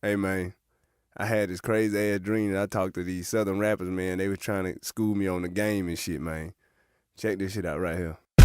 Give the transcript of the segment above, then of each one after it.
Hey man, I had this crazy ass dream that I talked to these southern rappers, man. They was trying to school me on the game and shit, man. Check this shit out right here. At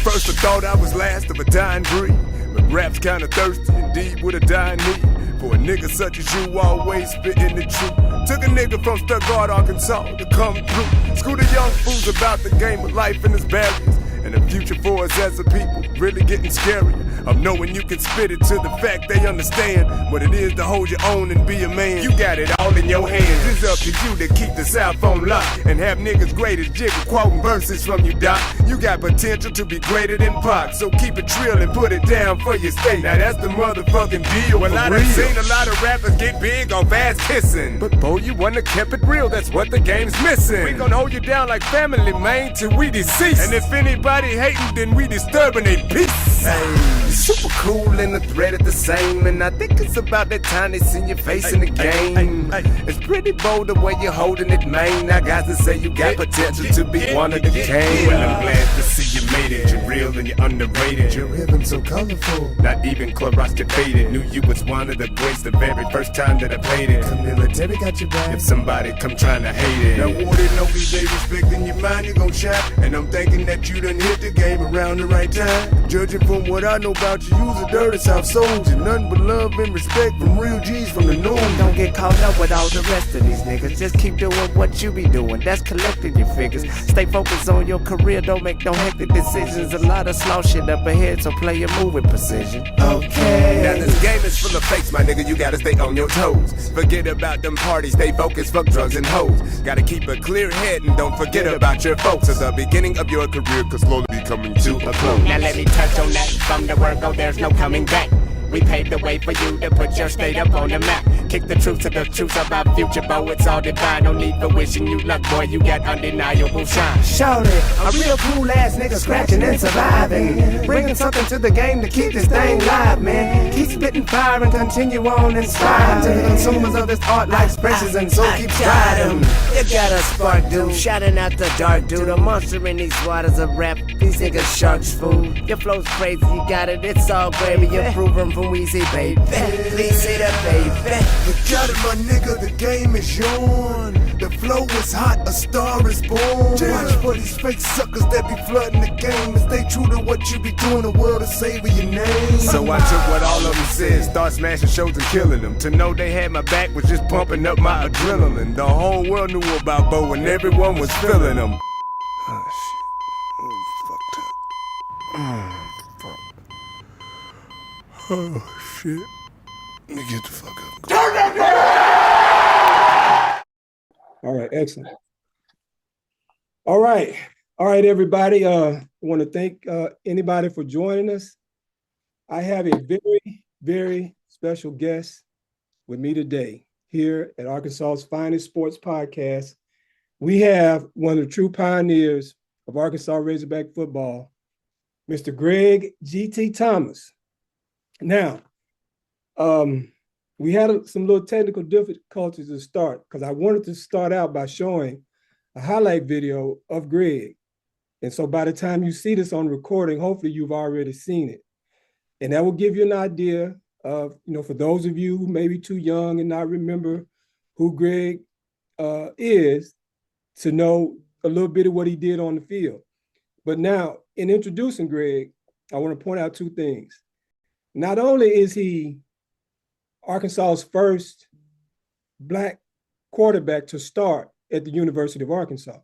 first I thought I was last of a dying breed, but rap's kinda thirsty indeed with a dying need. For a nigga such as you, always spitting the truth. Took a nigga from Stuttgart, Arkansas to come through. School the young fools about the game of life and its barriers. And the future for us as a people really getting scary. Of knowing you can spit it to the fact they understand what it is to hold your own and be a man. You got it all in your hands. It's up to you to keep the South on lock and have niggas great as Jigga quoting verses from you, Doc. You got potential to be greater than Pac, so keep it trill and put it down for your state. Now that's the motherfucking deal. Well, I done seen a lot of rappers get big on fast kissing, but boy, you wanna keep it real. That's what the game's missing. We gon' hold you down like family, man, till we deceased. And if anybody hating, then we disturbing their peace. Hey. Super cool and the threat at the same, and I think it's about that time they see your face in the game. It's pretty bold the way you're holding it, man. I got to say you got potential to be one of the game. Well, I'm glad to see you made it. You're real and you're underrated. Your rhythm so colorful. Not even Clorox get faded. Knew you was one of the greats the very first time that I played it. The military got your back. If somebody come trying to hate it. Now wouldn't know they respecting your mind, you gon' shine. And I'm thinking that you done hit the game around the right time. Judging from what I know about you, you's a dirty South soldier. Nothing but love and respect from real G's from the north. Don't get caught up with all the rest of these niggas. Just keep doing what you be doing. That's collecting your figures. Stay focused on your career. Don't make no hectic decisions. A lot of slow shit up ahead, so play your move with precision. Okay. Now this game is full of fakes, my nigga. You gotta stay on your toes. Forget about them parties. Stay focused. Fuck drugs and hoes. Gotta keep a clear head and don't forget about your folks. At the beginning of your career, cause slowly be coming to a close. Now let me touch on that. From the word go, there's no coming back. We paved the way for you to put your state up on the map. Kick the truth to the truth about future, bo, it's all divine. No need for wishing you luck, boy, you got undeniable shine. Shout it, a real cool ass nigga scratching and surviving. Bringing something to the game to keep this thing live, man. Keep spitting fire and continue on inspiring. To the consumers of this art like expressions, and so keep striving. You got a spark, dude, shouting out the dark, dude. A monster in these waters of rap, these niggas sharks, fool. Your flow's crazy, you got it, it's all gravy. You're proven from Weezy, baby. Please say that, baby. You got it, my nigga, the game is yours. The flow is hot, a star is born. Watch for these fake suckers that be flooding the game. And stay true to what you be doing, the world is saving your name. So I took what all of them said, start smashing shows and killing them. To know they had my back was just pumping up my adrenaline. The whole world knew about Bo and everyone was feeling them. Oh shit, fucked up. Oh shit. Let me get the fuck up. Turn that All right, excellent. All right, everybody. I want to thank anybody for joining us. I have a very, very special guest with me today here at Arkansas's finest sports podcast. We have one of the true pioneers of Arkansas Razorback football, Mr. Greg G.T. Thomas. Now, we had some little technical difficulties to start because I wanted to start out by showing a highlight video of Greg. And so by the time you see this on recording, hopefully you've already seen it. And that will give you an idea of, for those of you who may be too young and not remember who Greg is, to know a little bit of what he did on the field. But now, in introducing Greg, I want to point out two things. Not only is he Arkansas's first Black quarterback to start at the University of Arkansas,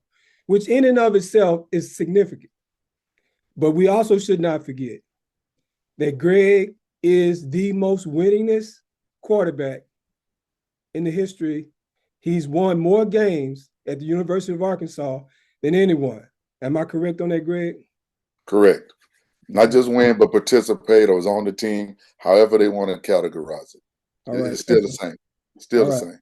which in and of itself is significant. But we also should not forget that Greg is the most winningest quarterback in the history. He's won more games at the University of Arkansas than anyone. Am I correct on that, Greg? Correct. Not just win, but participate or was on the team, however they want to categorize it. All right. It's still the same. Still All the right. same.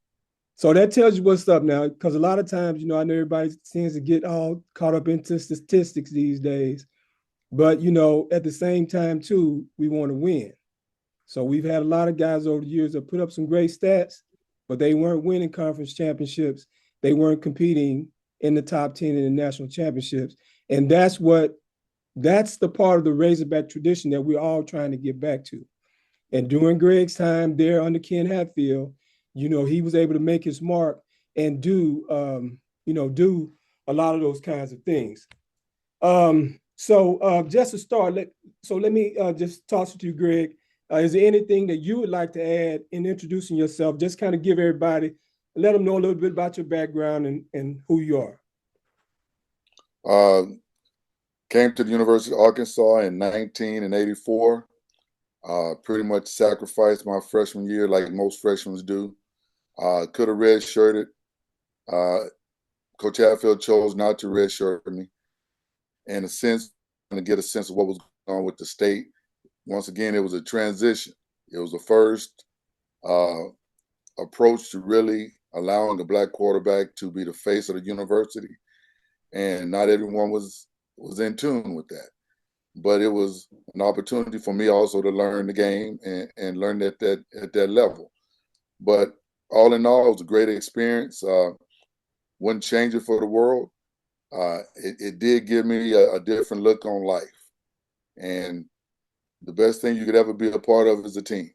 So that tells you what's up now, because a lot of times, I know everybody tends to get all caught up into statistics these days. But, at the same time, too, we want to win. So we've had a lot of guys over the years that put up some great stats, but they weren't winning conference championships. They weren't competing in the top 10 in the national championships. And that's the part of the Razorback tradition that we're all trying to get back to. And during Greg's time there under Ken Hatfield, he was able to make his mark and do a lot of those kinds of things. So just to start, let me just toss it to you, Greg. Is there anything that you would like to add in introducing yourself? Just kind of give everybody, let them know a little bit about your background and who you are. Came to the University of Arkansas in 1984. Pretty much sacrificed my freshman year like most freshmen do. Could have redshirted. Coach Hatfield chose not to redshirt me. In a sense, to get a sense of what was going on with the state. Once again, it was a transition. It was the first approach to really allowing a black quarterback to be the face of the university. And not everyone was in tune with that. But it was an opportunity for me also to learn the game and learn at that level. But all in all, it was a great experience. Wouldn't change it for the world. It did give me a different look on life. And the best thing you could ever be a part of is a team.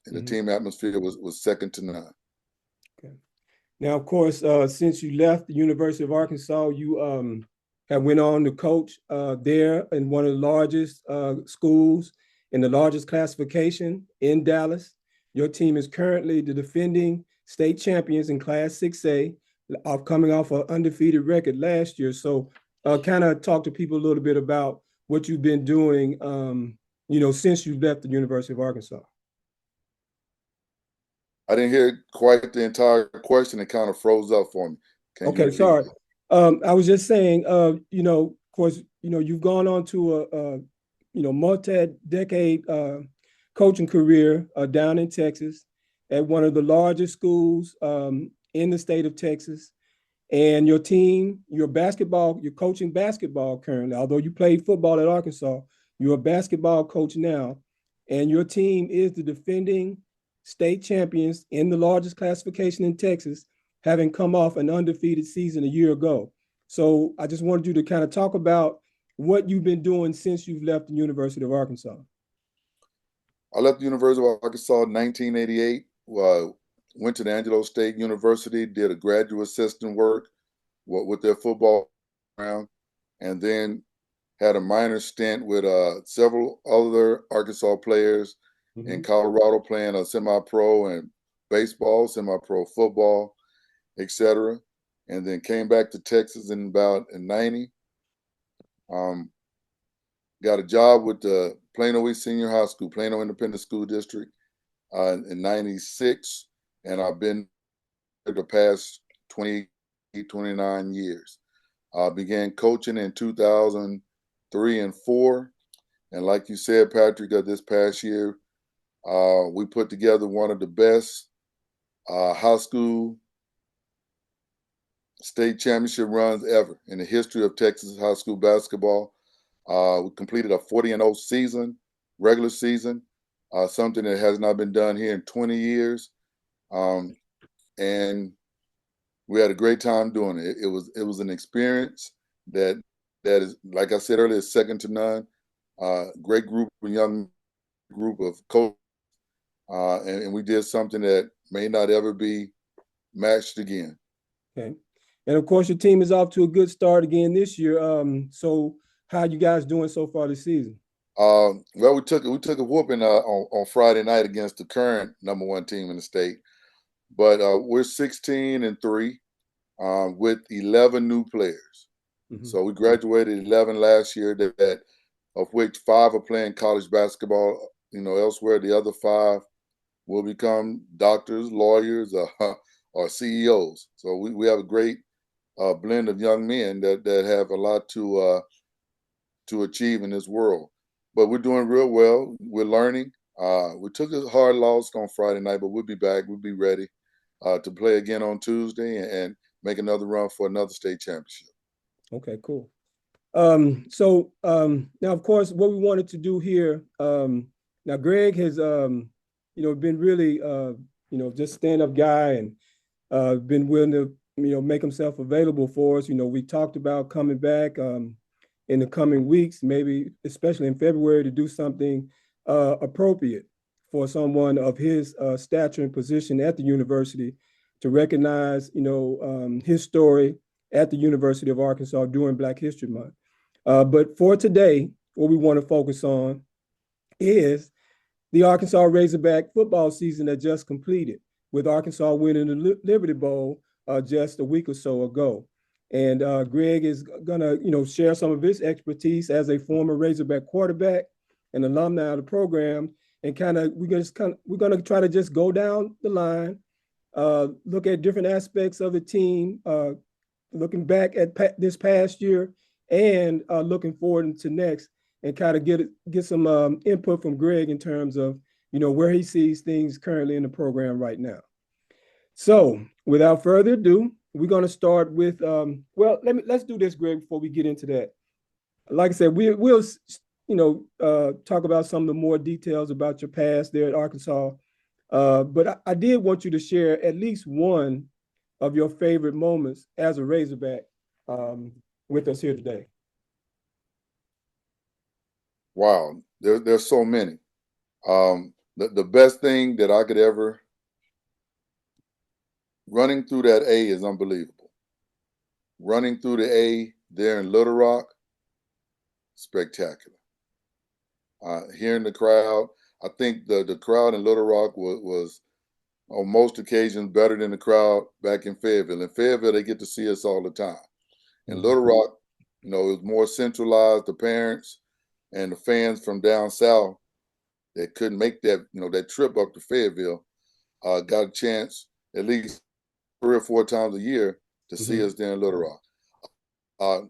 And the team atmosphere was second to none. Okay. Now, of course, since you left the University of Arkansas, you have went on to coach there in one of the largest schools in the largest classification in Dallas. Your team is currently the defending state champions in Class 6A, coming off an undefeated record last year. So kind of talk to people a little bit about what you've been doing, since you left the University of Arkansas. I didn't hear quite the entire question. It kind of froze up for me. Okay, sorry. I was just saying, of course, you've gone on to a multi-decade coaching career down in Texas at one of the largest schools in the state of Texas. And your team, you're coaching basketball currently. Although you played football at Arkansas, you're a basketball coach now. And your team is the defending state champions in the largest classification in Texas, having come off an undefeated season a year ago. So I just wanted you to kind of talk about what you've been doing since you've left the University of Arkansas. I left the University of Arkansas in 1988. Went to the Angelo State University, did a graduate assistant work with their football program, and then had a minor stint with several other Arkansas players in Colorado playing a semi-pro and baseball, semi-pro football, etc. And then came back to Texas in 90. Got a job with the Plano East Senior High School, Plano Independent School District in 96. And I've been for the past 29 years. I began coaching in 2003 and 4. And like you said, Patrick, this past year, we put together one of the best high school state championship runs ever in the history of Texas high school basketball. We completed a 40-0 season, regular season, something that has not been done here in 20 years. And we had a great time doing it. It was an experience that is, like I said earlier, second to none. Great group, a young group of coaches, and we did something that may not ever be matched again. Okay. And of course, your team is off to a good start again this year. So how are you guys doing so far this season? Well, we took a whooping on Friday night against the current #1 team in the state, but we're 16-3 with 11 new players. So we graduated 11 last year, of which 5 are playing college basketball. Elsewhere, the other 5 will become doctors, lawyers, or CEOs. So we have a great blend of young men that have a lot to achieve in this world. But we're doing real well. We're learning. We took a hard loss on Friday night, but we'll be back. We'll be ready to play again on Tuesday and make another run for another state championship. Okay, cool. So now, of course, what we wanted to do here, now Greg has, been really, just stand-up guy and been willing to, make himself available for us. We talked about coming back in the coming weeks, maybe especially in February, to do something appropriate for someone of his stature and position at the university to recognize, his story at the University of Arkansas during Black History Month. But for today, what we want to focus on is the Arkansas Razorback football season that just completed, with Arkansas winning the Liberty Bowl just a week or so ago. And Greg is gonna, share some of his expertise as a former Razorback quarterback and alumni of the program, and we're gonna try to just go down the line, look at different aspects of the team, looking back at this past year, and looking forward into next, and kind of get some input from Greg in terms of where he sees things currently in the program right now. So without further ado, we're going to start with let's do this, Greg, before we get into that. Like I said, we'll talk about some of the more details about your past there at Arkansas, but I did want you to share at least one of your favorite moments as a Razorback with us here today. Wow, there's so many. The best thing that I could ever, running through that A is unbelievable. Running through the A there in Little Rock, spectacular. Hearing the crowd, I think the crowd in Little Rock was on most occasions better than the crowd back in Fayetteville. In Fayetteville, they get to see us all the time. In Little Rock, it was more centralized. The parents and the fans from down south that couldn't make that, that trip up to Fayetteville, got a chance at least 3 or 4 times a year to see us there in Little Rock.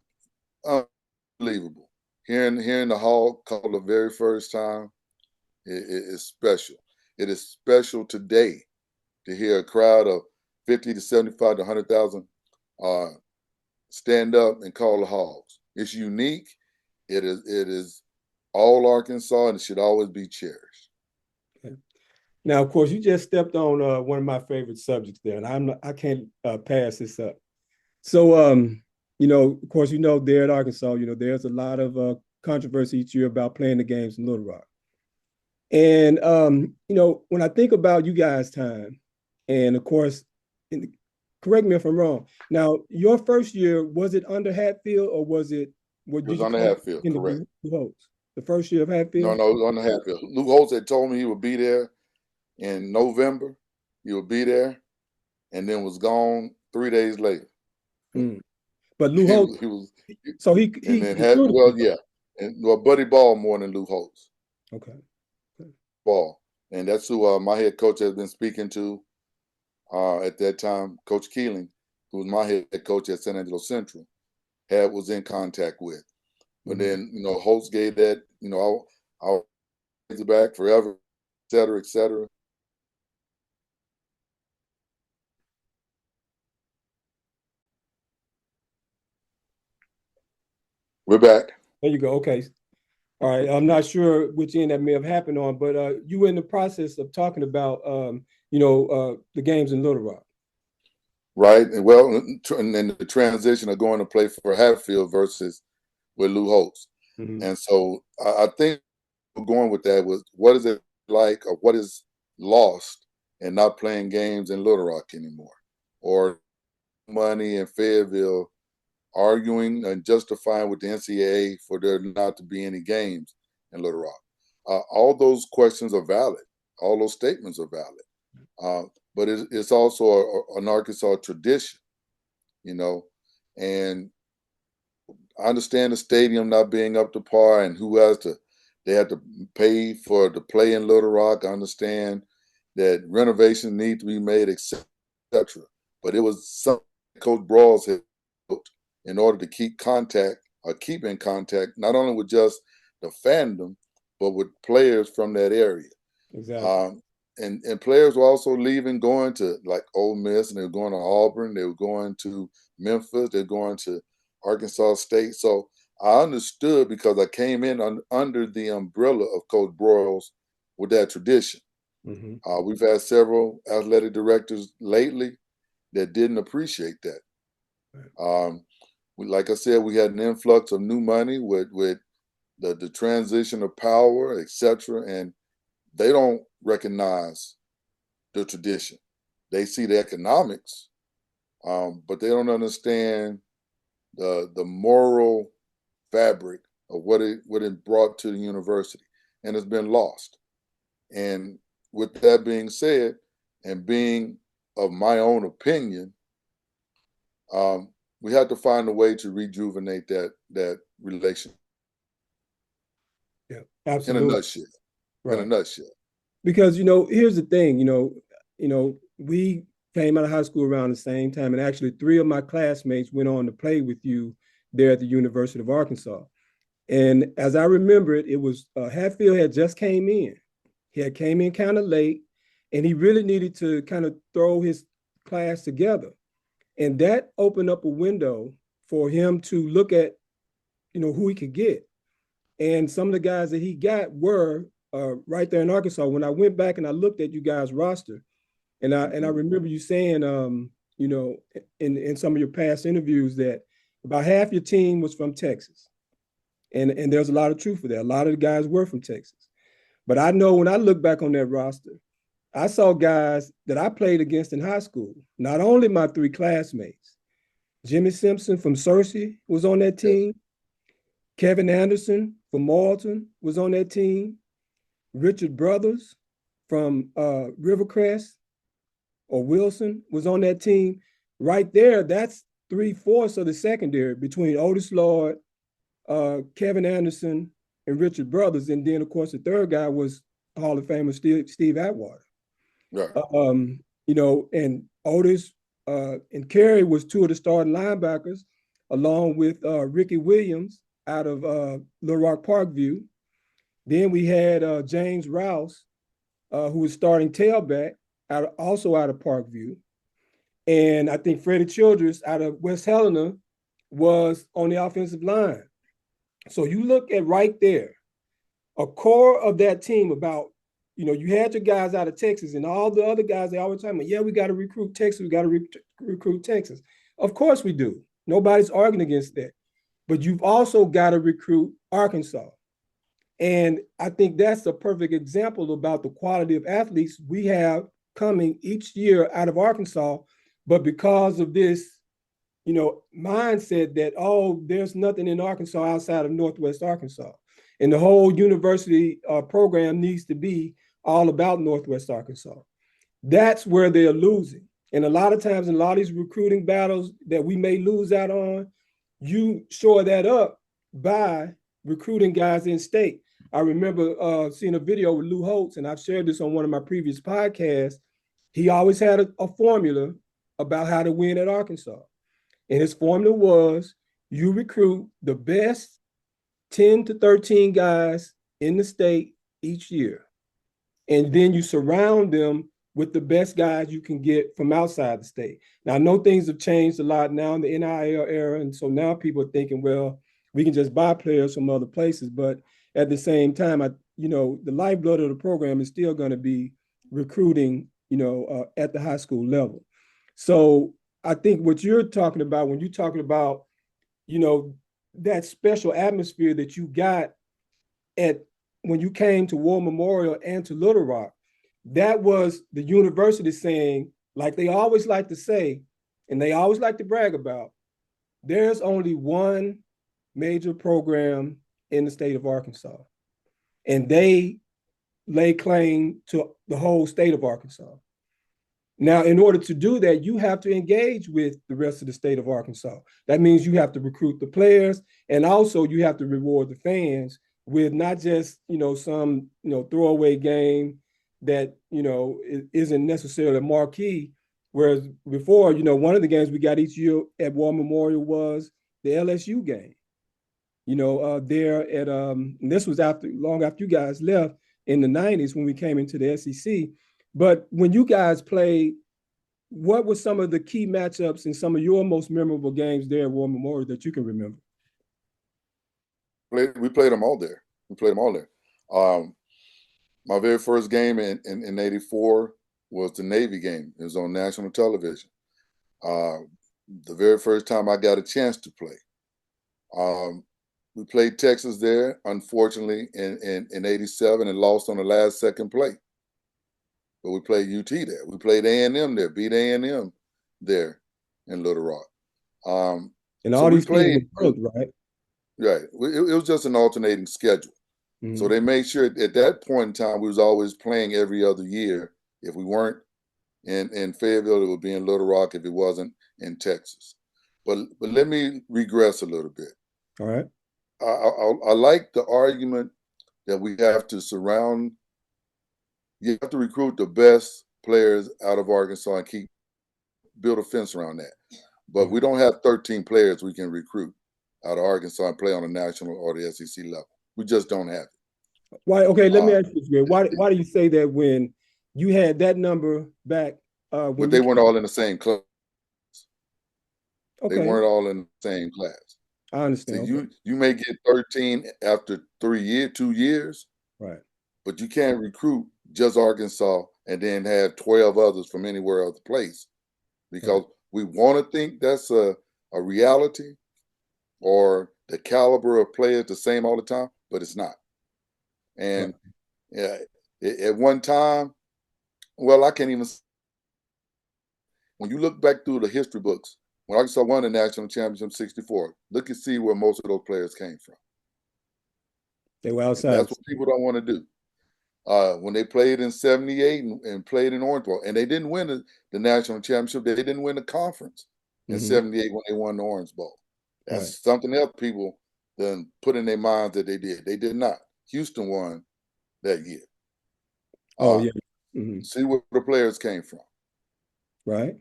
Unbelievable. Hearing the Hall call the very first time, it is special. It is special today to hear a crowd of 50 to 75 to 100,000 stand up and call the Hogs. It's unique. It is all Arkansas, and it should always be cherished. Okay. Now, of course, you just stepped on one of my favorite subjects there, and I can't pass this up. So, of course, there at Arkansas, there's a lot of controversy each year about playing the games in Little Rock. And, when I think about you guys' time, and of course, correct me if I'm wrong. Now, your first year, was it under Hatfield, or was it? It was under Hatfield, correct. The first year of Hatfield? No, it was under Hatfield. Luke Holtz had told me he would be there in November. He would be there, and then was gone 3 days later. But Lou Holtz, and Buddy Ball more than Lou Holtz. Okay. Ball, and that's who my head coach has been speaking to at that time. Coach Keeling, who was my head coach at San Angelo Central, was in contact with. But then, Holtz gave that, I'll raise it back forever, et cetera, et cetera. We're back. There you go. Okay. All right. I'm not sure which end that may have happened on, but you were in the process of talking about, the games in Little Rock. Right. And well, and then the transition of going to play for Hatfield versus with Lou Holtz. And so I think going with that was, what is it like, or what is lost in not playing games in Little Rock anymore? Or money in Fayetteville arguing and justifying with the NCAA for there not to be any games in Little Rock. All those questions are valid. All those statements are valid. But it's also an Arkansas tradition, and I understand the stadium not being up to par and they have to pay to play in Little Rock. I understand that renovations need to be made, et cetera. But it was something Coach Brawls had built in order to keep in contact, not only with just the fandom, but with players from that area. Exactly. And players were also leaving, going to like Ole Miss, and they were going to Auburn, they were going to Memphis, they're going to Arkansas State. So I understood, because I came in under the umbrella of Coach Broyles with that tradition. We've had several athletic directors lately that didn't appreciate that. Like I said, we had an influx of new money with the transition of power, et cetera, and they don't recognize the tradition. They see the economics, but they don't understand the moral fabric of what it brought to the university, and it's been lost. And with that being said, and being of my own opinion, we have to find a way to rejuvenate that relationship. Yeah, In a absolutely. nutshell. Right. In a nutshell. Because here's the thing. We came out of high school around the same time, and actually 3 of my classmates went on to play with you there at the University of Arkansas. And as I remember it, it was Hatfield had just came in. He had came in kind of late, and he really needed to kind of throw his class together. And that opened up a window for him to look at, who he could get. And some of the guys that he got were right there in Arkansas. When I went back and I looked at you guys' roster, and I remember you saying, in some of your past interviews that about half your team was from Texas. And there's a lot of truth for that. A lot of the guys were from Texas. But I know when I look back on that roster, I saw guys that I played against in high school. Not only my 3 classmates, Jimmy Simpson from Searcy was on that team. Kevin Anderson from Marlton was on that team. Richard Brothers from Rivercrest or Wilson was on that team. Right there, that's 3/4 of the secondary between Otis Lord, Kevin Anderson, and Richard Brothers. And then, of course, the third guy was Hall of Famer Steve Atwater. Right. And Otis and Kerry was 2 of the starting linebackers, along with Ricky Williams out of Little Rock Parkview. Then we had James Rouse, who was starting tailback, also out of Parkview. And I think Freddie Childress out of West Helena was on the offensive line. So you look at right there, a core of that team about, you had your guys out of Texas and all the other guys, they always tell me, yeah, we got to recruit Texas. We got to recruit Texas. Of course we do. Nobody's arguing against that. But you've also got to recruit Arkansas. And I think that's a perfect example about the quality of athletes we have coming each year out of Arkansas. But because of this, mindset that, there's nothing in Arkansas outside of Northwest Arkansas. And the whole university program needs to be all about Northwest Arkansas. That's where they're losing. And a lot of times in a lot of these recruiting battles that we may lose out on, you shore that up by recruiting guys in state. I remember seeing a video with Lou Holtz, and I've shared this on one of my previous podcasts. He always had a formula about how to win at Arkansas. And his formula was you recruit the best 10 to 13 guys in the state each year. And then you surround them with the best guys you can get from outside the state. Now, I know things have changed a lot now in the NIL era. And so now people are thinking, well, we can just buy players from other places. But at the same time, the lifeblood of the program is still going to be recruiting, at the high school level. So I think what you're talking about when you're talking about, that special atmosphere that you got when you came to War Memorial and to Little Rock, that was the university saying, like they always like to say, and they always like to brag about, there's only one major program in the state of Arkansas, and they lay claim to the whole state of Arkansas. Now, in order to do that, you have to engage with the rest of the state of Arkansas. That means you have to recruit the players, and also you have to reward the fans with not just, some, throwaway game that, isn't necessarily marquee. Whereas before, one of the games we got each year at War Memorial was the LSU game. There at, and this was long after you guys left in the 90s when we came into the SEC. But when you guys played, what were some of the key matchups in some of your most memorable games there at War Memorial that you can remember? We played them all there. My very first game in '84 was the Navy game. It was on national television. The very first time I got a chance to play. We played Texas there, unfortunately, in '87 and lost on the last second play. But we played UT there. We played A&M there, beat A&M there in Little Rock. And so all we these teams played, were built, right? right. It was just an alternating schedule. Mm-hmm. So they made sure at that point in time, we was always playing every other year. If we weren't in Fayetteville, it would be in Little Rock if it wasn't in Texas. But let me regress a little bit. All right. I like the argument that we have to you have to recruit the best players out of Arkansas and build a fence around that. But we don't have 13 players we can recruit out of Arkansas and play on a national or the SEC level. We just don't have it. Why? Okay, let me ask you this, Greg. Why do you say that when you had that number back? But they weren't all in the same class. Okay. They weren't all in the same class. I understand. So you may get 13 after 2 years, right? But you can't recruit just Arkansas and then have 12 others from anywhere else place, because we want to think that's a reality or the caliber of players the same all the time, but it's not. And at one time, well, I can't even. When you look back through the history books, when Arkansas won the national championship in '64, look and see where most of those players came from. They were outside. And that's what people don't want to do. When they played in '78 and played in Orange Bowl, and they didn't win the national championship, they didn't win the conference in '78 when they won the Orange Bowl. That's something else people then put in their minds that they did. They did not. Houston won that year. See where the players came from. Right.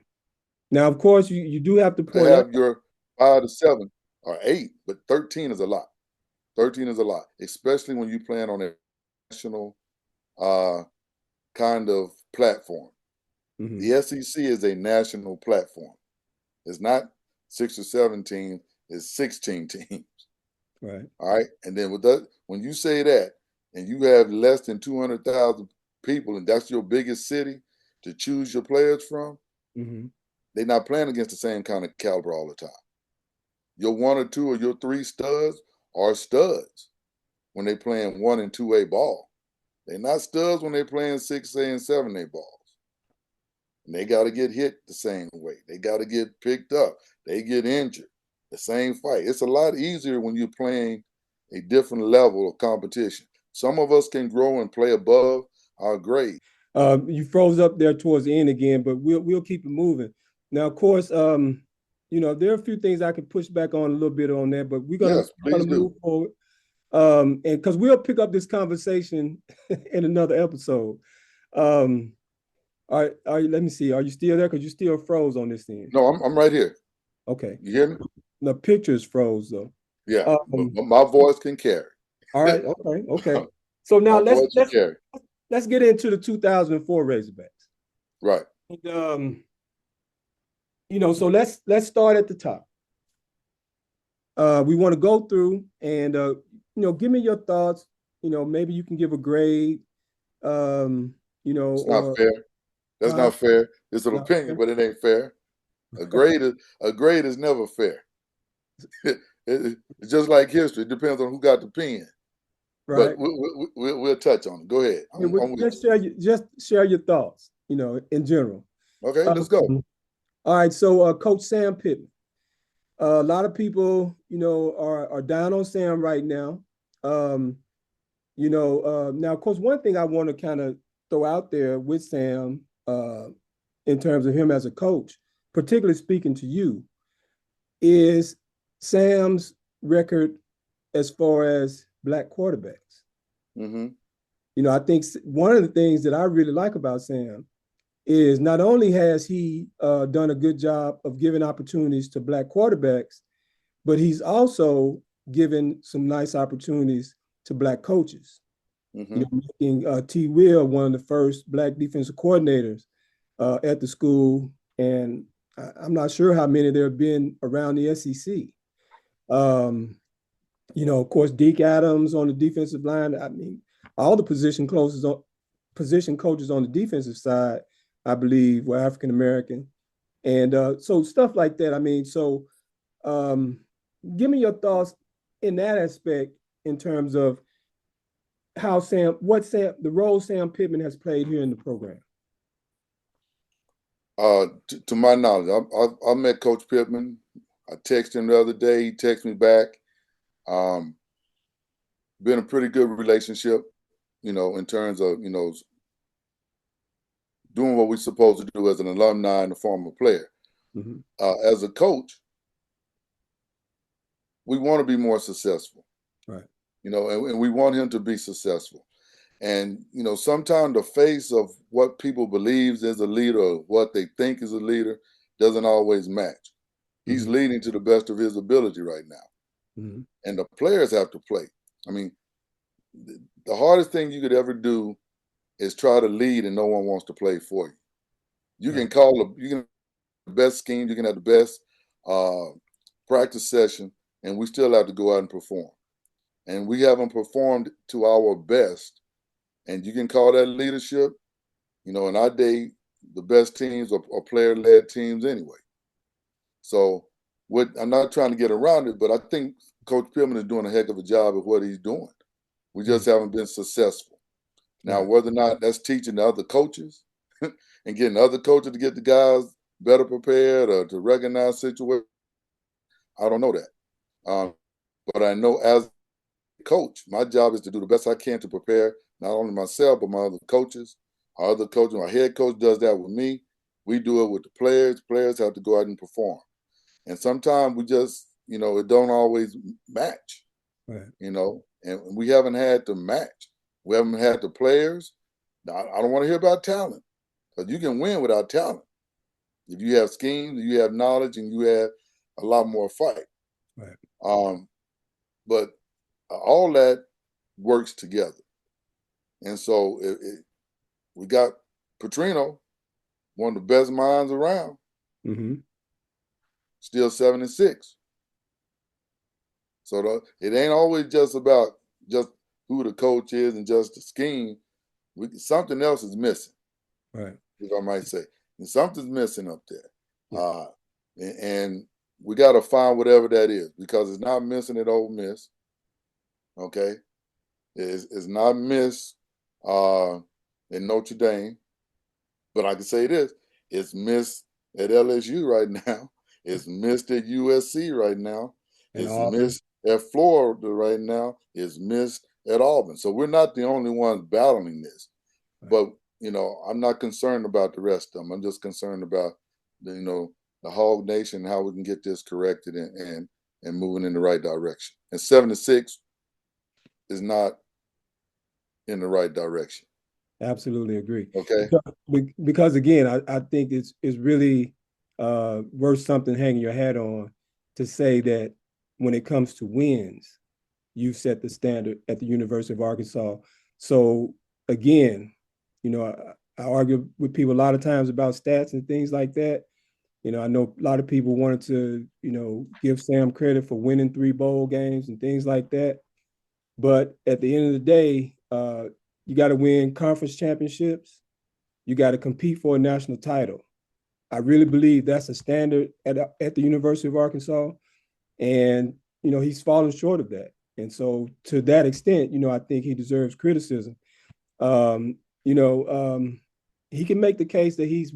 Now, of course, you do have to point out your 5 to 7 or 8, but 13 is a lot. 13 is a lot, especially when you're playing on a national kind of platform. The SEC is a national platform. It's not 6 or 7 teams, it's 16 teams. Right. All right. And then with that, when you say that and you have less than 200,000 people and that's your biggest city to choose your players from, they're not playing against the same kind of caliber all the time. Your 1 or 2 or your 3 studs are studs when they're playing 1 and 2A ball. They're not studs when they're playing 6A and 7A balls. And they got to get hit the same way. They got to get picked up. They get injured. The same fight. It's a lot easier when you're playing a different level of competition. Some of us can grow and play above our grade. You froze up there towards the end again, but we'll keep it moving. Now, of course, there are a few things I could push back on a little bit on that, but we're gonna move forward. And because we'll pick up this conversation in another episode. All right, let me see. Are you still there? Because you still froze on this thing. No, I'm right here. Okay. You hear me? The picture's froze though. Yeah, but my voice can carry. All right. Okay. So now let's get into the 2004 Razorbacks. Right. And, so let's start at the top. We want to go through and give me your thoughts. Maybe you can give a grade. It's not fair. That's not fair. It's an opinion, but it ain't fair. A grade is never fair. It's just like history. It depends on who got the pen. Right. But we'll touch on it. Go ahead. Just share your thoughts, in general. Okay, let's go. All right. So Coach Sam Pittman. A lot of people, are down on Sam right now. Now, of course, one thing I want to kind of throw out there with Sam in terms of him as a coach, particularly speaking to you, is Sam's record as far as Black quarterbacks. I think one of the things that I really like about Sam is not only has he done a good job of giving opportunities to Black quarterbacks, but he's also given some nice opportunities to Black coaches. Making T. Will one of the first Black defensive coordinators at the school, and I'm not sure how many there have been around the SEC. Of course, Deke Adams on the defensive line. I mean, all the position coaches on the defensive side, I believe, were African American, and so stuff like that. I mean, so give me your thoughts in that aspect, in terms of how the role Sam Pittman has played here in the program? To my knowledge, I met Coach Pittman. I texted him the other day. He texted me back. Been a pretty good relationship, in terms of, doing what we're supposed to do as an alumni and a former player. Mm-hmm. As a coach, we want to be more successful, right? And we want him to be successful. And, sometimes the face of what people believes as a leader or what they think is a leader doesn't always match. He's Mm-hmm. leading to the best of his ability right now. Mm-hmm. And the players have to play. I mean, the hardest thing you could ever do is try to lead and no one wants to play for you. You can you can have the best scheme, you can have the best practice session, and we still have to go out and perform. And we haven't performed to our best. And you can call that leadership. In our day, the best teams are player-led teams anyway. So I'm not trying to get around it, but I think Coach Pittman is doing a heck of a job of what he's doing. We just haven't been successful. Now, whether or not that's teaching the other coaches and getting other coaches to get the guys better prepared or to recognize situations, I don't know that. But I know as a coach, my job is to do the best I can to prepare not only myself, but my other coaches. Our other coach, my head coach does that with me. We do it with the players. Players have to go out and perform. And sometimes we just, it don't always match, right. And we haven't had to match. We haven't had the players. I don't want to hear about talent, because you can win without talent. If you have schemes, you have knowledge, and you have a lot more fight. Right. But all that works together. And so we got Petrino, one of the best minds around, Mm-hmm. still 7-6. So it ain't always just about just who the coach is and just the scheme. Something else is missing, right? If I might say, and something's missing up there, and we got to find whatever that is, because it's not missing at Ole Miss. Okay, it's not missed in Notre Dame, but I can say this: it's missed at LSU right now. It's missed at USC right now. And It's missed at Florida right now. It's missed at Auburn. So we're not the only ones battling this. Right. But, I'm not concerned about the rest of them. I'm just concerned about, the Hog Nation and how we can get this corrected and moving in the right direction. And 7-6 is not in the right direction. Absolutely agree. Okay. Because again, I think it's really worth something hanging your hat on to say that when it comes to wins, you set the standard at the University of Arkansas. So again, I argue with people a lot of times about stats and things like that. I know a lot of people wanted to, give Sam credit for winning 3 bowl games and things like that. But at the end of the day, you got to win conference championships. You got to compete for a national title. I really believe that's a standard at the University of Arkansas. And, he's fallen short of that. And so to that extent, I think he deserves criticism. He can make the case that he's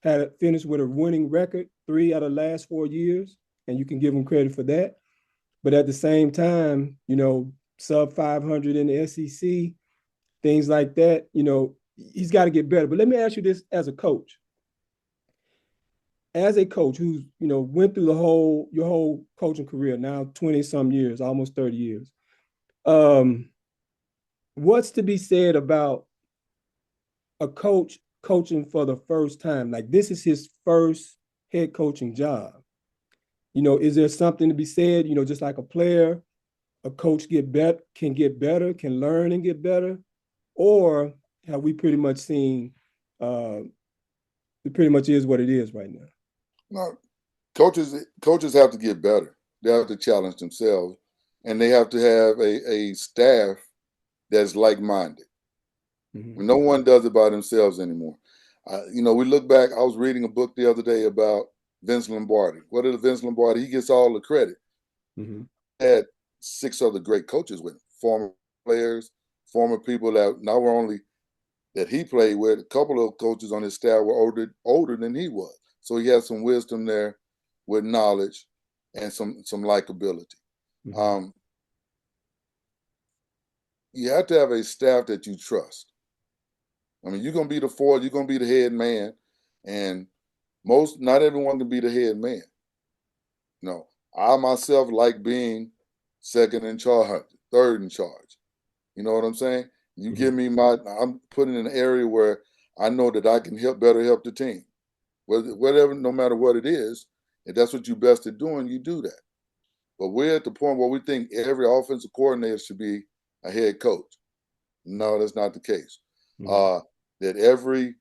had finished with a winning record 3 out of the last 4 years, and you can give him credit for that. But at the same time, sub 500 in the SEC, things like that, he's got to get better. But let me ask you this as a coach. As a coach who's, went through your whole coaching career, now 20-some years, almost 30 years, what's to be said about a coach coaching for the first time? Like, this is his first head coaching job. Is there something to be said, just like a player, a coach can get better, can learn and get better? Or have we pretty much seen it pretty much is what it is right now? No, coaches have to get better. They have to challenge themselves, and they have to have a staff that's like-minded. Mm-hmm. No one does it by themselves anymore. We look back. I was reading a book the other day about Vince Lombardi. What is Vince Lombardi? He gets all the credit. Mm-hmm. Had 6 other great coaches with him, former players, former people that not only that he played with, a couple of coaches on his staff were older than he was. So he had some wisdom there with knowledge and some likability. Mhm. You have to have a staff that you trust. I mean, you're gonna be the four, you're gonna be the head man, and not everyone can be the head man. No, I myself like being second in charge, third in charge. You know what I'm saying? You give me I'm put in an area where I know that I can better help the team. Whatever, no matter what it is, if that's what you're best at doing, you do that. But we're at the point where we think every offensive coordinator should be a head coach. No, that's not the case. That every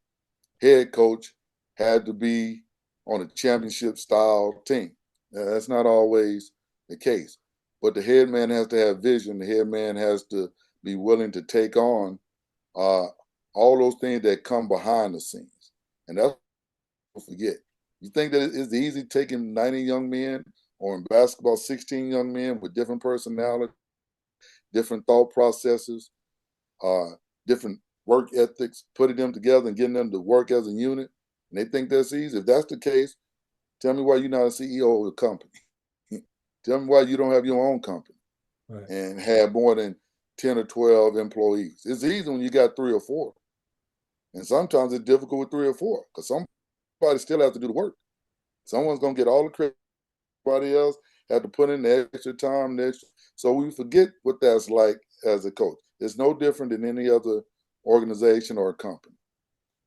head coach had to be on a championship style team. That's not always the case. But the head man has to have vision. The head man has to be willing to take on all those things that come behind the scenes. And that's what we forget. You think that it's easy taking 90 young men, or in basketball, 16 young men with different personalities, different thought processes, different work ethics, putting them together and getting them to work as a unit, and they think that's easy. If that's the case, tell me why you're not a CEO of a company. Tell me why you don't have your own company and have more than 10 or 12 employees. It's easy when you got 3 or 4. And sometimes it's difficult with 3 or 4 because somebody still has to do the work. Someone's going to get all the credit. Everybody else had to put in the extra time. So we forget what that's like as a coach. It's no different than any other organization or a company.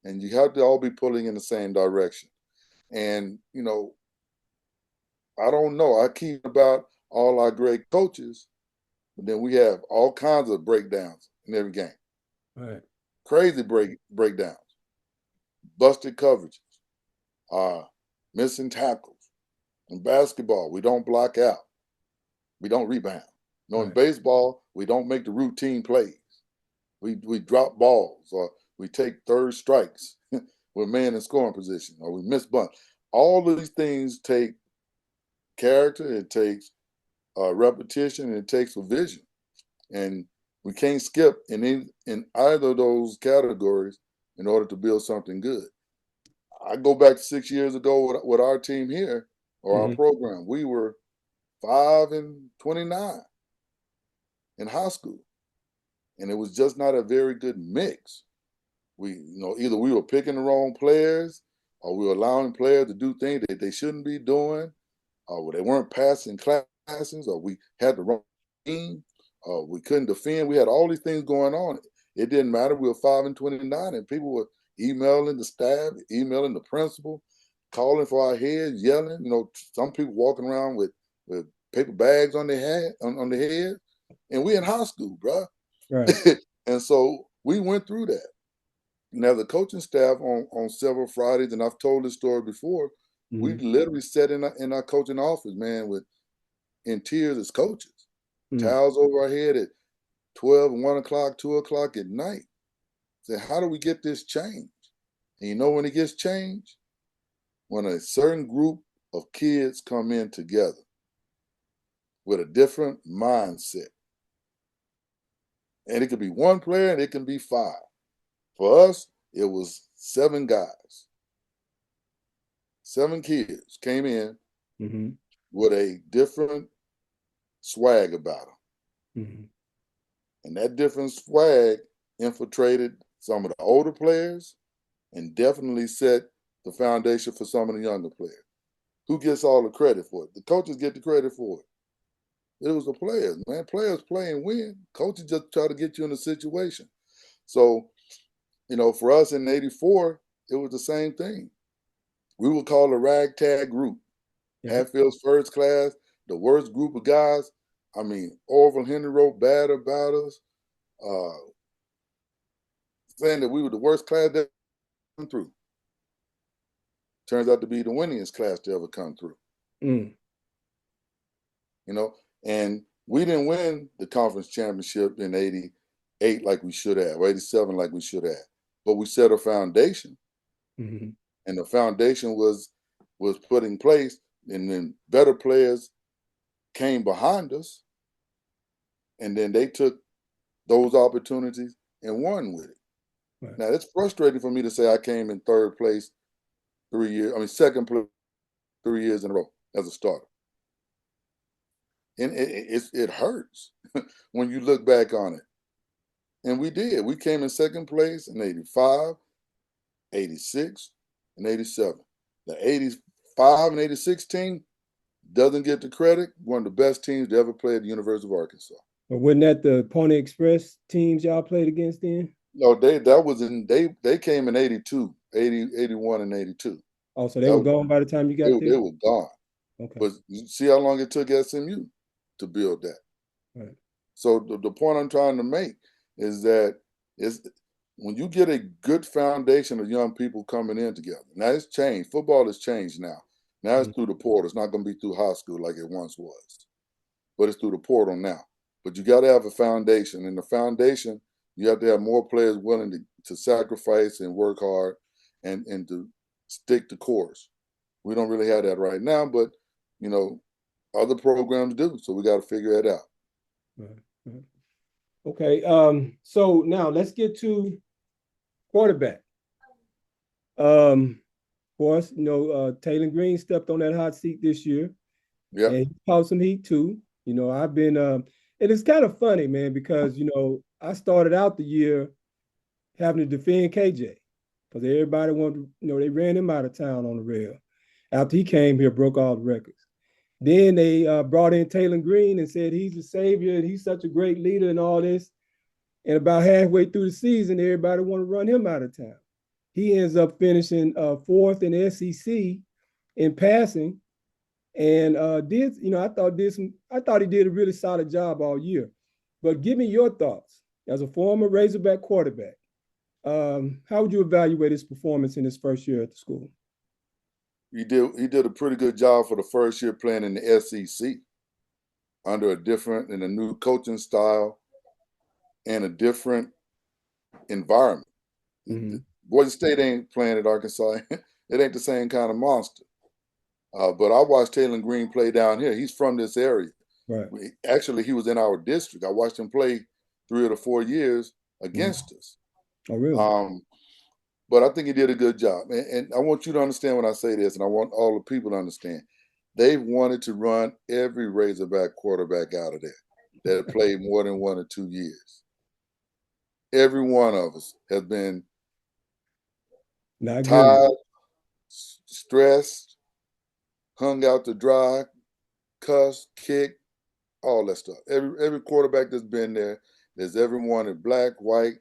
And you have to all be pulling in the same direction. And, I don't know. I keep about all our great coaches, but then we have all kinds of breakdowns in every game. Right. Crazy breakdowns, busted coverages, missing tackles. In basketball, we don't block out. We don't rebound. In baseball, we don't make the routine plays. We drop balls, or we take third strikes with man in scoring position, or we miss bunt. All of these things take character, it takes repetition, and it takes a vision. And we can't skip in either of those categories in order to build something good. I go back 6 years ago with our team here, or our program. We were 5-29 in high school. And it was just not a very good mix. Either we were picking the wrong players, or we were allowing players to do things that they shouldn't be doing, or they weren't passing classes, or we had the wrong team, or we couldn't defend. We had all these things going on. It didn't matter. We were 5-29, and people were emailing the staff, emailing the principal, calling for our heads, yelling. Some people walking around with paper bags on their head, and we in high school, bro. Right. And so we went through that. Now, the coaching staff on several Fridays, and I've told this story before, we literally sat in our coaching office, man, in tears as coaches, towels over our head at 12, 1 o'clock, 2 o'clock at night. Say, how do we get this changed? And you know when it gets changed? When a certain group of kids come in together with a different mindset. And it could be one player and it can be 5. For us, it was 7 guys. 7 kids came in with a different swag about them. And that different swag infiltrated some of the older players and definitely set the foundation for some of the younger players. Who gets all the credit for it? The coaches get the credit for it. It was the players, man. Players play and win. Coaches just try to get you in a situation. So, for us in '84, it was the same thing. We were called a ragtag group. Hatfield's first class, the worst group of guys. I mean, Orville Henry wrote bad about us, saying that we were the worst class that come through. Turns out to be the winningest class to ever come through. And we didn't win the conference championship in '88 like we should have, or '87 like we should have. But we set a foundation. And the foundation was put in place, and then better players came behind us, And then they took those opportunities and won with it. Right. Now, it's frustrating for me to say I came in third place 3 years, second place 3 years in a row as a starter. And it hurts when you look back on it. And we did. We came in second place in 85, 86, and 87. The 85 and 86 team doesn't get the credit. One of the best teams to ever play at the University of Arkansas. But wasn't that the Pony Express teams y'all played against then? No, they came in 82, 80, 81, and 82. Oh, so they were gone by the time you got there? They were gone. Okay. But you see how long it took SMU to build that. Right. So the point I'm trying to make is that when you get a good foundation of young people coming in together. Now it's changed. Football has changed now. Now it's through the portal. It's not going to be through high school like it once was. But it's through the portal now. But you got to have a foundation. And the foundation, you have to have more players willing to sacrifice and work hard and to stick to course. We don't really have that right now, but, other programs do. So we got to figure it out. Right. Okay. So now let's get to quarterback. Of course, Taylor Green stepped on that hot seat this year. Yeah. And he caught some heat too. I've been and it's kind of funny, man, because I started out the year having to defend KJ because everybody wanted to, they ran him out of town on the rail. After he came here, broke all the records. Then they brought in Taylor Green and said he's the savior and he's such a great leader and all this. And about halfway through the season, everybody wanted to run him out of town. He ends up finishing fourth in the SEC in passing, and I thought he did a really solid job all year. But give me your thoughts as a former Razorback quarterback. How would you evaluate his performance in his first year at the school? He did a pretty good job for the first year playing in the SEC under a new coaching style and a different environment. Mm-hmm. Boise State ain't playing at Arkansas. It ain't the same kind of monster. But I watched Taylor Green play down here. He's from this area. Right. Actually, he was in our district. I watched him play 3 or 4 years against us. Oh, really? But I think he did a good job. And I want you to understand when I say this, and I want all the people to understand. They've wanted to run every Razorback quarterback out of there that have played more than 1 or 2 years. Every one of us has been Not tired, good. stressed, hung out to dry, cussed, kicked, all that stuff. Every quarterback that's been there, there's everyone in black, white,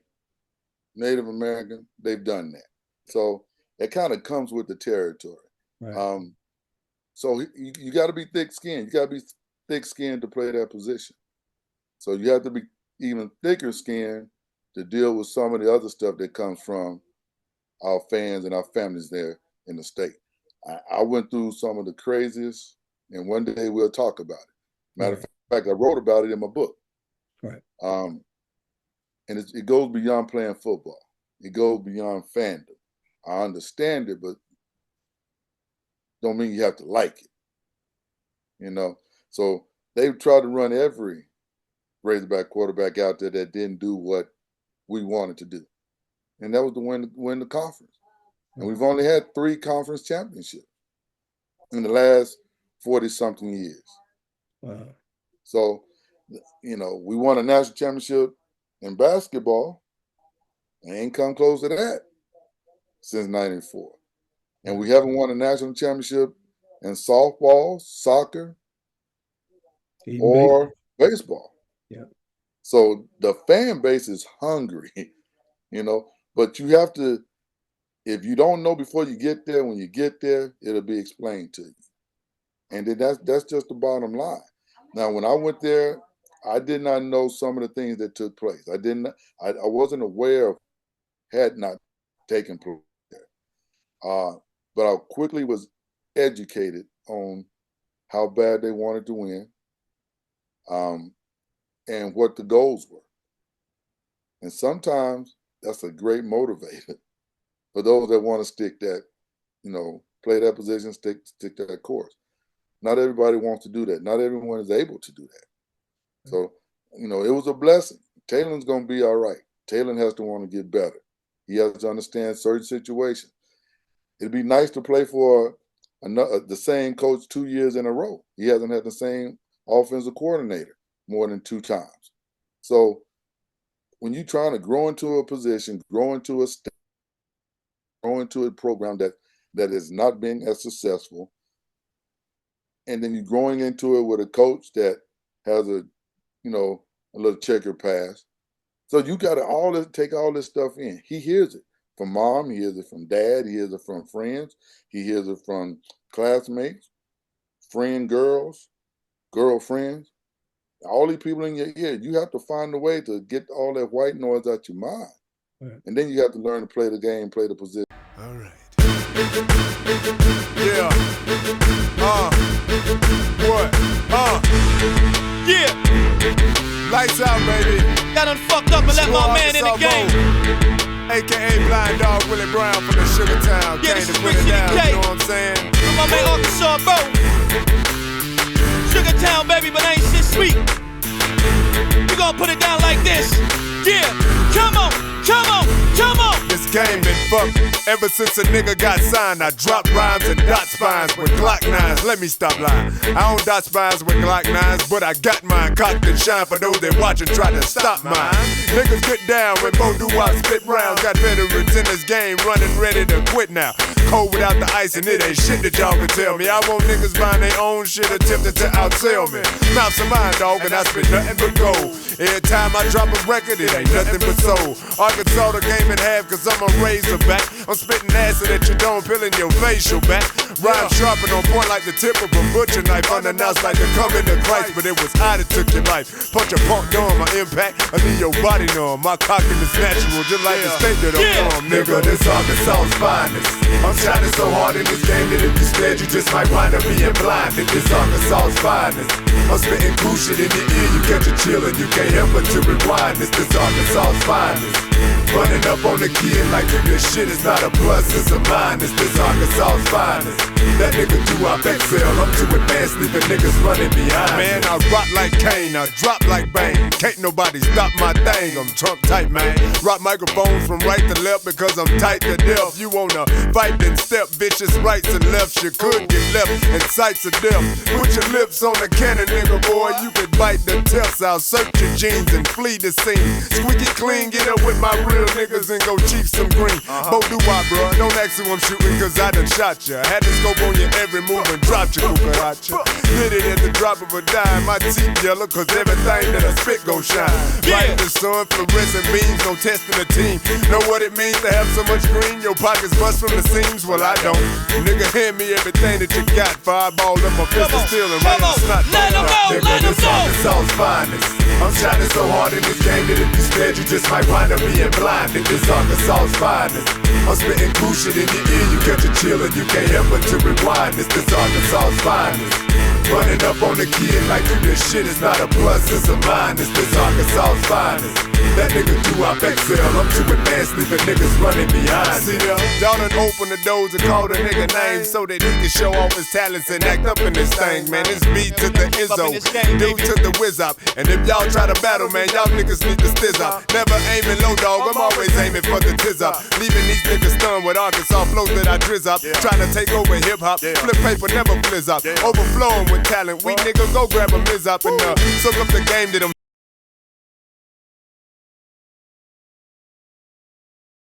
Native American, they've done that. So it kind of comes with the territory. Right. So you got to be thick-skinned. You got to be thick-skinned to play that position. So you have to be even thicker skinned to deal with some of the other stuff that comes from our fans and our families there in the state. I went through some of the craziest, and one day we'll talk about it. Matter of fact, I wrote about it in my book. Right. And it goes beyond playing football. It goes beyond fandom. I understand it, but don't mean you have to like it. So they've tried to run every Razorback quarterback out there that didn't do what we wanted to do. And that was to win the conference. And we've only had 3 conference championships in the last 40-something years. Wow. So, we won a national championship in basketball. And ain't come close to that since 94. And we haven't won a national championship in softball, soccer, or baseball. Yeah. So the fan base is hungry, but you have to, if you don't know before you get there, when you get there, it'll be explained to you. And then that's just the bottom line. Now, when I went there, I did not know some of the things that took place. I wasn't aware of had not taken place there. But I quickly was educated on how bad they wanted to win and what the goals were. And sometimes that's a great motivator for those that want to stick that, play that position, stick to that course. Not everybody wants to do that. Not everyone is able to do that. So you know, it was a blessing. Taylor's going to be all right. Taylor has to want to get better. He has to understand certain situations. It'd be nice to play for the same coach 2 years in a row. He hasn't had the same offensive coordinator more than 2 times. So when you're trying to grow into a position, grow into a state, grow into a program that is not being as successful, and then you're growing into it with a coach that has a little checker pass. So you got to take all this stuff in. He hears it from mom, he hears it from dad, he hears it from friends, he hears it from classmates, girlfriends, all these people in your ear. You have to find a way to get all that white noise out your mind. Right. And then you have to learn to play the game, play the position. All right. Yeah. What? Yeah. Lights out, baby. Got done fucked up and let my man in the game. AKA Blind Dog Willie Brown from the Sugar Town. Yeah, Came this to is put it down, K. you know what I'm saying? With my man Arkansas Bo. Sugar Town, baby, but ain't shit sweet. We gonna put it down like this. Yeah, come on, come on, come on. This game been fucked ever since a nigga got signed. I drop rhymes and dot spines with Glock 9s. Let me stop lying. I don't dot spines with Glock 9s, but I got mine cocked and shine for those that watch and try to stop mine. Niggas get down when Bo Doo-Wop spit rounds. Got veterans in this game running ready to quit now. Cold without the ice and it ain't shit that y'all can tell me. I want niggas buying their own shit attempting to outsell me. Mouths of mine, dog, and I spit nothing but gold. Every time I drop a record, it ain't nothing but soul. Arkansas the game in half cause I'm a Razorback. I'm spitting acid that you don't feel in your facial back. Rhyme sharp and on point like the tip of a butcher knife. Unannounced like the coming to Christ, but it was I that took your life. Punch a punk dumb, my impact, I leave your body numb. My cockiness natural, just like the state that I'm from. Nigga, this Arkansas's finest. I'm shining so hard in this game that if you scared, you just might wind up being blinded. This Arkansas's finest. I'm spitting cool shit in your ear, you catch a chill and you can't help but to rewind. This Arkansas's finest. Running up on the kid like if this shit is not a plus, it's a minus. This Arkansas's finest. That nigga Doo-Wop XL, I'm too advanced, leaving niggas running behind. Man, I rock like Kane, I drop like Bane. Can't nobody stop my thing, I'm Trump tight, man. Rock microphones from right to left because I'm tight to death. You wanna fight, then step, bitches rights and lefts. You could get left in sights of death. Put your lips on the cannon, nigga, boy. You could bite the tips. I'll search your jeans and flee the scene. Squeaky clean, get up with my real niggas and go chief some green. Bo Doo-Wop, bro, don't ask who I'm shooting cause I done shot ya. Had to scope on your every move and dropped your cucaracha. Hit it at the drop of a dime. My teeth yellow cause everything that I spit gon' shine. Right in the sun, fluorescent beams, no testing the team. Know what it means to have so much green? Your pockets bust from the seams? Well, I don't. Nigga, hand me everything that you got. Fireball up my fist and steal and rain snot. Let him go, let him go. Arkansas's finest. I'm shining so hard in this game that if you scared, you just might wind up being blinded. This Arkansas's finest. I'm spitting cool shit in your ear, you catch a chill and you can't help but to rewind. This Arkansas's finest. Running up on the kid like this shit is not a plus, it's a minus. This Arkansas's finest. That nigga Doo-Wop XL, I'm too advanced, leaving niggas running behind. See ya, y'all done open the doors and called a nigga name so that he can show off his talents and act up in this thing, man. This beat to the Izzo, due to the Whiz-Up. And if y'all try to battle, man, y'all niggas need to stizz up. Never aiming low, dog, I'm always aiming for the tiz up. Leaving these niggas stunned with Arkansas flows that I drizz up. Trying to take over hip-hop, flip paper, never flizz up. Overflowing with talent, we niggas go grab a miz up and soak up the game that I'm